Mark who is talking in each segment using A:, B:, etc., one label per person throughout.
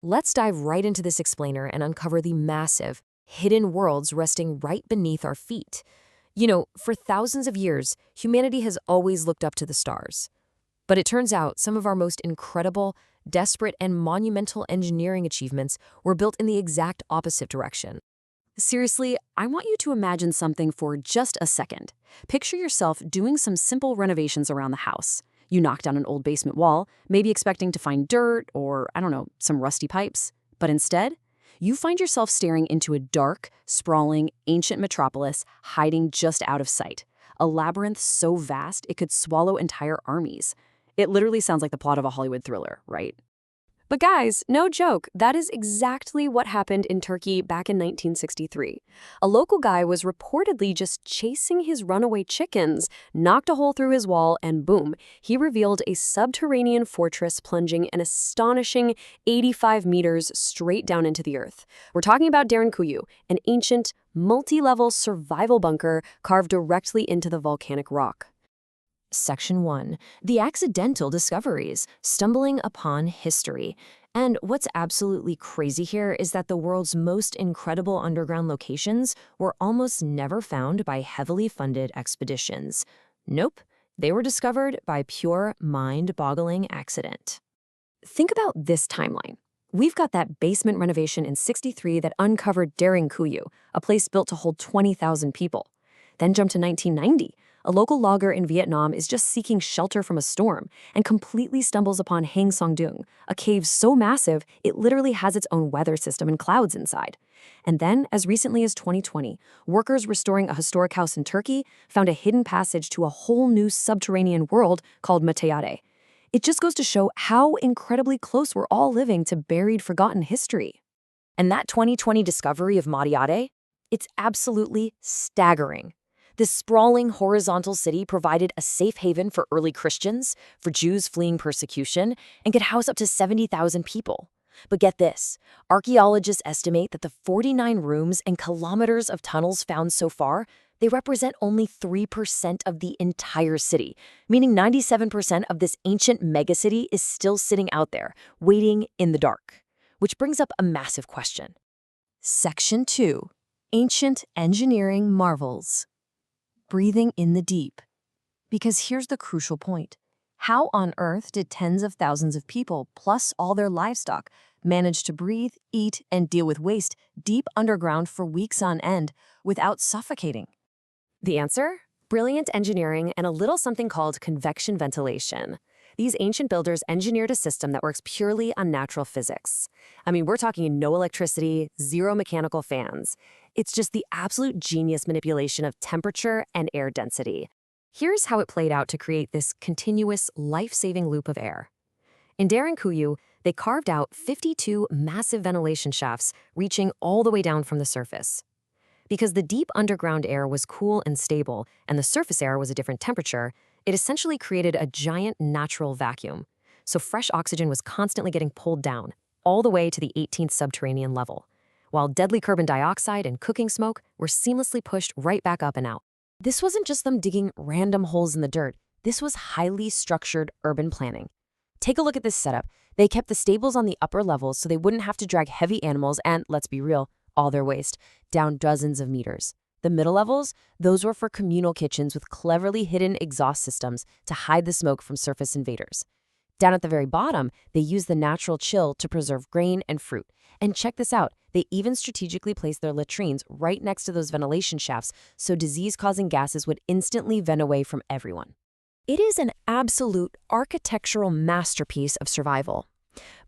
A: Let's dive right into this explainer and uncover the massive, hidden worlds resting right beneath our feet. For thousands of years, humanity has always looked up to the stars. But it turns out some of our most incredible, desperate, and monumental engineering achievements were built in the exact opposite direction. Seriously, I want you to imagine something for just a second. Picture yourself doing some simple renovations around the house. You knock down an old basement wall, maybe expecting to find dirt or, I don't know, some rusty pipes. But instead, you find yourself staring into a dark, sprawling, ancient metropolis hiding just out of sight. A labyrinth so vast it could swallow entire armies. It literally sounds like the plot of a Hollywood thriller, right? But guys, no joke, that is exactly what happened in Turkey back in 1963. A local guy was reportedly just chasing his runaway chickens, knocked a hole through his wall, and boom, he revealed a subterranean fortress plunging an astonishing 85 meters straight down into the earth. We're talking about Derinkuyu, an ancient, multi-level survival bunker carved directly into the volcanic rock. Section 1. The Accidental Discoveries, Stumbling Upon History. And what's absolutely crazy here is that the world's most incredible underground locations were almost never found by heavily funded expeditions. Nope, they were discovered by pure mind-boggling accident. Think about this timeline. We've got that basement renovation in '63 that uncovered Derinkuyu, a place built to hold 20,000 people. Then jump to 1990. A local logger in Vietnam is just seeking shelter from a storm and completely stumbles upon Hang Song Dung, a cave so massive it literally has its own weather system and clouds inside. And then, as recently as 2020, workers restoring a historic house in Turkey found a hidden passage to a whole new subterranean world called Matiate. It just goes to show how incredibly close we're all living to buried, forgotten history. And that 2020 discovery of Matiate? It's absolutely staggering. This sprawling horizontal city provided a safe haven for early Christians, for Jews fleeing persecution, and could house up to 70,000 people. But get this, archaeologists estimate that the 49 rooms and kilometers of tunnels found so far, they represent only 3% of the entire city, meaning 97% of this ancient megacity is still sitting out there, waiting in the dark. Which brings up a massive question. Section 2. Ancient Engineering Marvels. Breathing in the deep. Because here's the crucial point. How on earth did tens of thousands of people, plus all their livestock, manage to breathe, eat, and deal with waste deep underground for weeks on end without suffocating? The answer? Brilliant engineering and a little something called convection ventilation. These ancient builders engineered a system that works purely on natural physics. I mean, we're talking no electricity, zero mechanical fans. It's just the absolute genius manipulation of temperature and air density. Here's how it played out to create this continuous, life-saving loop of air. In Derinkuyu, they carved out 52 massive ventilation shafts reaching all the way down from the surface. Because the deep underground air was cool and stable, and the surface air was a different temperature, it essentially created a giant natural vacuum. So fresh oxygen was constantly getting pulled down, all the way to the 18th subterranean level, while deadly carbon dioxide and cooking smoke were seamlessly pushed right back up and out. This wasn't just them digging random holes in the dirt. This was highly structured urban planning. Take a look at this setup. They kept the stables on the upper levels so they wouldn't have to drag heavy animals and, let's be real, all their waste, down dozens of meters. The middle levels, those were for communal kitchens with cleverly hidden exhaust systems to hide the smoke from surface invaders. Down at the very bottom, they used the natural chill to preserve grain and fruit. And check this out, they even strategically placed their latrines right next to those ventilation shafts so disease-causing gases would instantly vent away from everyone. It is an absolute architectural masterpiece of survival.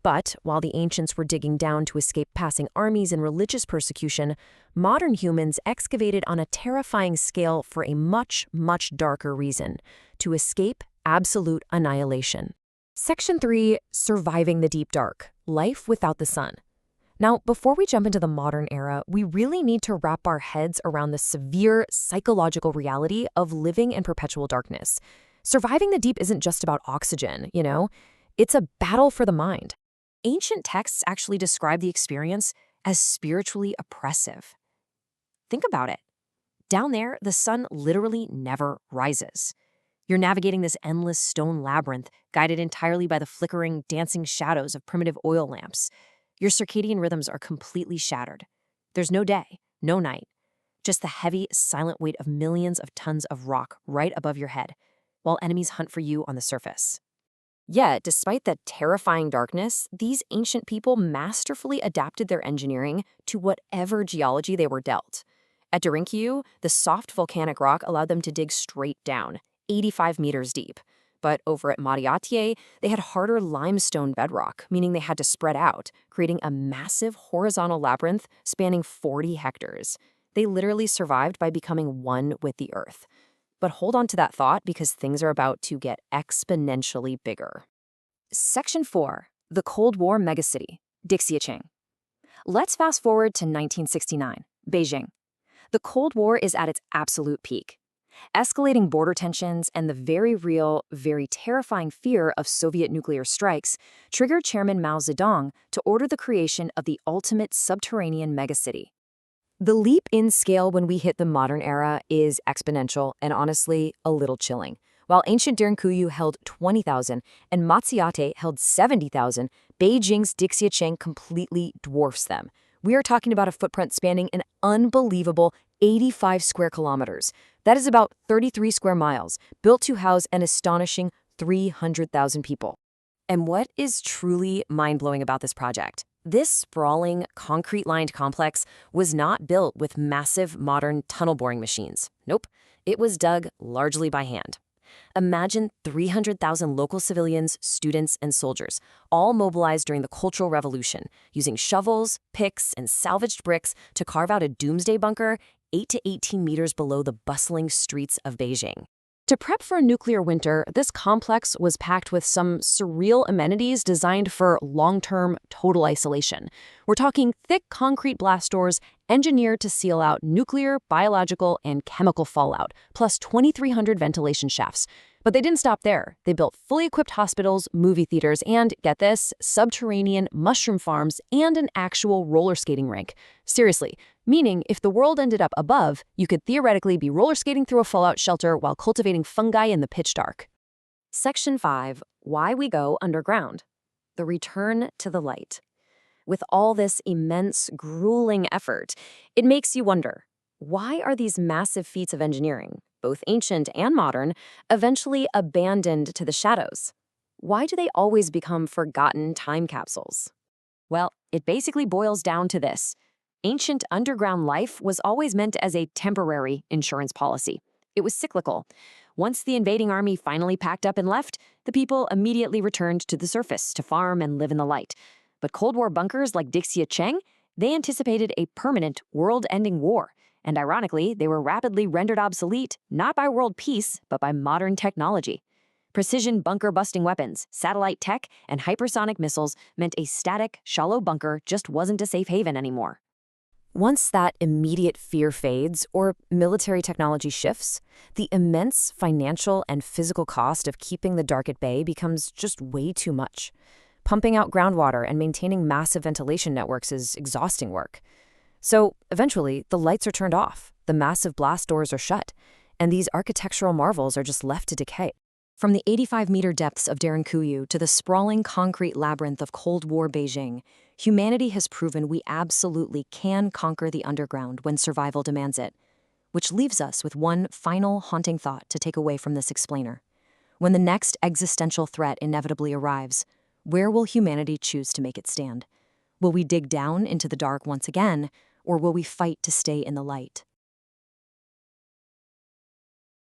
A: But while the ancients were digging down to escape passing armies and religious persecution, modern humans excavated on a terrifying scale for a much, much darker reason: to escape absolute annihilation. Section 3. Surviving the Deep Dark. Life without the sun. Now, before we jump into the modern era, we really need to wrap our heads around the severe psychological reality of living in perpetual darkness. Surviving the deep isn't just about oxygen, It's a battle for the mind. Ancient texts actually describe the experience as spiritually oppressive. Think about it. Down there, the sun literally never rises. You're navigating this endless stone labyrinth, guided entirely by the flickering, dancing shadows of primitive oil lamps. Your circadian rhythms are completely shattered. There's no day, no night, just the heavy, silent weight of millions of tons of rock right above your head, while enemies hunt for you on the surface. Yet, despite the terrifying darkness, these ancient people masterfully adapted their engineering to whatever geology they were dealt. At Derinkuyu, the soft volcanic rock allowed them to dig straight down, 85 meters deep. But over at Matiate, they had harder limestone bedrock, meaning they had to spread out, creating a massive horizontal labyrinth spanning 40 hectares. They literally survived by becoming one with the earth. But hold on to that thought because things are about to get exponentially bigger. Section 4. The Cold War Megacity, Dixiacheng. Let's fast forward to 1969, Beijing. The Cold War is at its absolute peak. Escalating border tensions and the very real, very terrifying fear of Soviet nuclear strikes triggered Chairman Mao Zedong to order the creation of the ultimate subterranean megacity. The leap in scale when we hit the modern era is exponential and honestly a little chilling. While ancient Derinkuyu held 20,000 and Matiate held 70,000, Beijing's Dixiacheng completely dwarfs them. We are talking about a footprint spanning an unbelievable 85 square kilometers. That is about 33 square miles, built to house an astonishing 300,000 people. And what is truly mind-blowing about this project? This sprawling, concrete-lined complex was not built with massive modern tunnel boring machines. Nope, it was dug largely by hand. Imagine 300,000 local civilians, students, and soldiers, all mobilized during the Cultural Revolution, using shovels, picks, and salvaged bricks to carve out a doomsday bunker 8 to 18 meters below the bustling streets of Beijing. To prep for a nuclear winter, this complex was packed with some surreal amenities designed for long-term total isolation. We're talking thick concrete blast doors engineered to seal out nuclear, biological, and chemical fallout, plus 2,300 ventilation shafts. But they didn't stop there. They built fully equipped hospitals, movie theaters, and, get this, subterranean mushroom farms and an actual roller skating rink. Seriously, meaning if the world ended up above, you could theoretically be roller skating through a fallout shelter while cultivating fungi in the pitch dark. Section 5. Why we go underground. The return to the light. With all this immense, grueling effort, it makes you wonder, why are these massive feats of engineering, both ancient and modern, eventually abandoned to the shadows? Why do they always become forgotten time capsules? Well, it basically boils down to this. Ancient underground life was always meant as a temporary insurance policy. It was cyclical. Once the invading army finally packed up and left, the people immediately returned to the surface to farm and live in the light. But Cold War bunkers like Dixiacheng, they anticipated a permanent, world-ending war. And ironically, they were rapidly rendered obsolete, not by world peace, but by modern technology. Precision bunker-busting weapons, satellite tech, and hypersonic missiles meant a static, shallow bunker just wasn't a safe haven anymore. Once that immediate fear fades or military technology shifts, the immense financial and physical cost of keeping the dark at bay becomes just way too much. Pumping out groundwater and maintaining massive ventilation networks is exhausting work. So eventually, the lights are turned off, the massive blast doors are shut, and these architectural marvels are just left to decay. From the 85-meter depths of Derinkuyu to the sprawling concrete labyrinth of Cold War Beijing, humanity has proven we absolutely can conquer the underground when survival demands it. Which leaves us with one final haunting thought to take away from this explainer. When the next existential threat inevitably arrives, where will humanity choose to make it stand? Will we dig down into the dark once again, or will we fight to stay in the light?